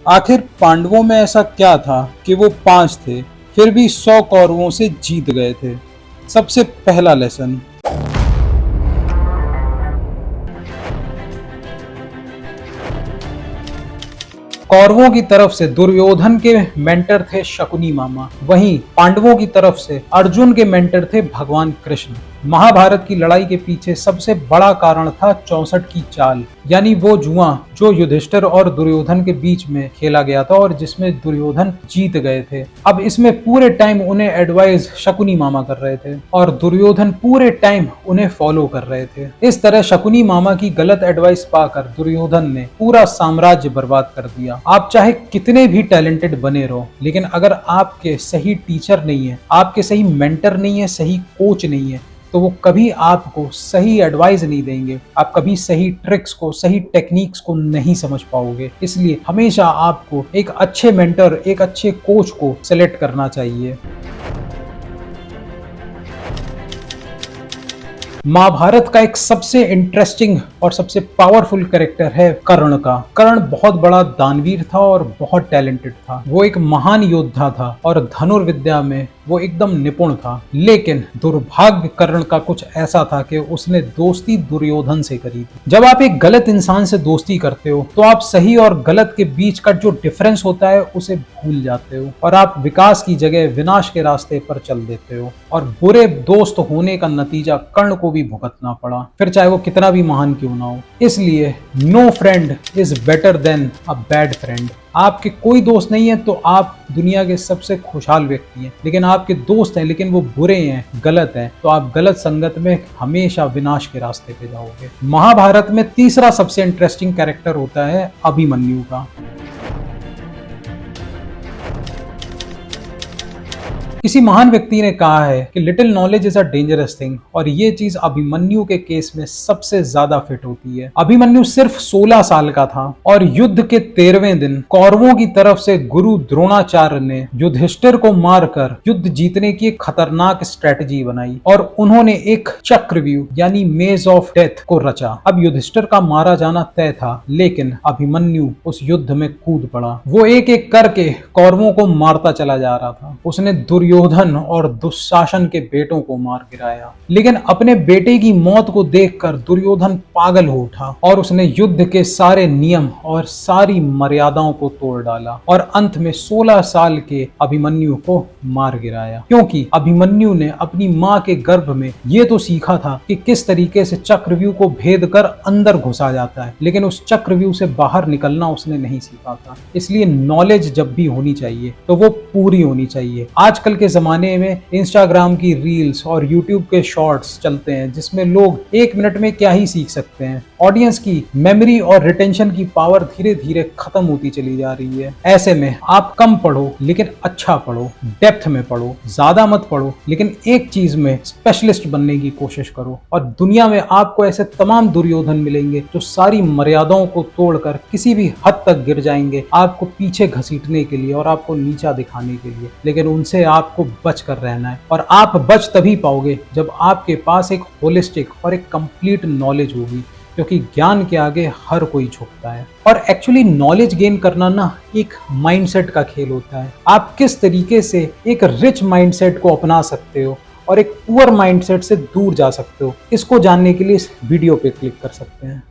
आखिर पांडवों में ऐसा क्या था कि वो 5 थे फिर भी 100 कौरवों से जीत गए थे। सबसे पहला लेसन, कौरवों की तरफ से दुर्योधन के मेंटर थे शकुनी मामा, वहीं पांडवों की तरफ से अर्जुन के मेंटर थे भगवान कृष्ण। महाभारत की लड़ाई के पीछे सबसे बड़ा कारण था 64 की चाल, यानी वो जुआ जो युधिष्ठिर और दुर्योधन के बीच में खेला गया था और जिसमें दुर्योधन जीत गए थे। अब इसमें पूरे टाइम उन्हें एडवाइस शकुनी मामा कर रहे थे और दुर्योधन पूरे टाइम उन्हें फॉलो कर रहे थे। इस तरह शकुनी मामा की गलत एडवाइस पाकर दुर्योधन ने पूरा साम्राज्य बर्बाद कर दिया। आप चाहे कितने भी टैलेंटेड बने रहो, लेकिन अगर आपके सही टीचर नहीं है, आपके सही मेंटर नहीं है, सही कोच नहीं है, तो वो कभी आपको सही एडवाइस नहीं देंगे। आप कभी सही ट्रिक्स को, सही टेक्निक्स को नहीं समझ पाओगे। इसलिए हमेशा आपको एक अच्छे मेंटर, एक अच्छे कोच को सेलेक्ट करना चाहिए। महाभारत का एक सबसे इंटरेस्टिंग और सबसे पावरफुल कैरेक्टर है कर्ण का। कर्ण बहुत बड़ा दानवीर था और बहुत टैलेंटेड था। वो एक महान योद्धा था और धनुर्विद्या में वो एकदम निपुण था। लेकिन दुर्भाग्य कर्ण का कुछ ऐसा था कि उसने दोस्ती दुर्योधन से करी थी। जब आप एक गलत इंसान से दोस्ती करते हो तो आप सही और गलत के बीच का जो डिफरेंस होता है उसे भूल जाते हो और आप विकास की जगह विनाश के रास्ते पर चल देते हो। और बुरे दोस्त होने का नतीजा कर्ण को भी भुगतना पड़ा, फिर चाहे वो कितना भी महान क्यों ना हो। इसलिए no friend is better than a bad friend. आपके कोई दोस्त नहीं है तो आप दुनिया के सबसे खुशहाल व्यक्ति हैं, लेकिन आपके दोस्त हैं लेकिन वो बुरे हैं, गलत हैं, तो आप गलत संगत में हमेशा विनाश के रास्ते पे जाओगे। महाभारत में तीसरा सबसे इंटरेस्टिंग कैरेक्टर होता है अभिमन्यु का। किसी महान व्यक्ति ने कहा है कि little knowledge is a dangerous thing, और ये चीज अभिमन्यु के केस में सबसे ज्यादा फिट होती है। अभिमन्यु सिर्फ 16 साल का था और युद्ध के 13वें दिन कौरवों की तरफ से गुरु द्रोणाचार्य ने युधिष्ठिर को मारकर युद्ध जीतने की एक खतरनाक स्ट्रेटजी बनाई और उन्होंने एक चक्रव्यूह यानी मेज ऑफ डेथ को रचा। अब युधिष्ठिर का मारा जाना तय था, लेकिन अभिमन्यु उस युद्ध में कूद पड़ा। वो एक एक करके कौरवों को मारता चला जा रहा था। उसने दुर्योधन और दुशासन के बेटों को मार गिराया, लेकिन अपने बेटे की मौत को देखकर दुर्योधन पागल हो उठा और उसने युद्ध के सारे नियम और सारी मर्यादाओं को तोड़ डाला और अंत में 16 साल के अभिमन्यु को मार गिराया। क्योंकि अभिमन्यु ने अपनी मां के गर्भ में ये तो सीखा था कि किस तरीके से चक्रव्यूह को भेद कर अंदर घुसा जाता है, लेकिन उस चक्रव्यूह से बाहर निकलना उसने नहीं सीखा था। इसलिए नॉलेज जब भी होनी चाहिए तो वो पूरी होनी चाहिए। आजकल के जमाने में इंस्टाग्राम की रील्स और यूट्यूब के शॉर्ट्स चलते हैं जिसमें लोग 1 मिनट में क्या ही सीख सकते हैं। ऑडियंस की मेमोरी और रिटेंशन की पावर धीरे धीरे खत्म होती चली जा रही है। ऐसे में आप कम पढ़ो लेकिन अच्छा पढ़ो, डेप्थ में पढ़ो, ज्यादा मत पढ़ो, लेकिन एक चीज में स्पेशलिस्ट बनने की कोशिश करो। और दुनिया में आपको ऐसे तमाम दुर्योधन मिलेंगे जो सारी मर्यादाओं को तोड़कर किसी भी हद तक गिर जाएंगे आपको पीछे घसीटने के लिए और आपको नीचा दिखाने के लिए, लेकिन उनसे आपको बच कर रहना है। और आप बच तभी पाओगे जब आपके पास एक होलिस्टिक और एक कंप्लीट नॉलेज होगी, क्योंकि ज्ञान के आगे हर कोई झुकता है। और एक्चुअली नॉलेज गेन करना ना एक माइंडसेट का खेल होता है। आप किस तरीके से एक रिच माइंडसेट को अपना सकते हो और एक पुअर माइंडसेट से दूर जा सकते हो, इसको जानने के लिए इस वीडियो पे क्लिक कर सकते हैं।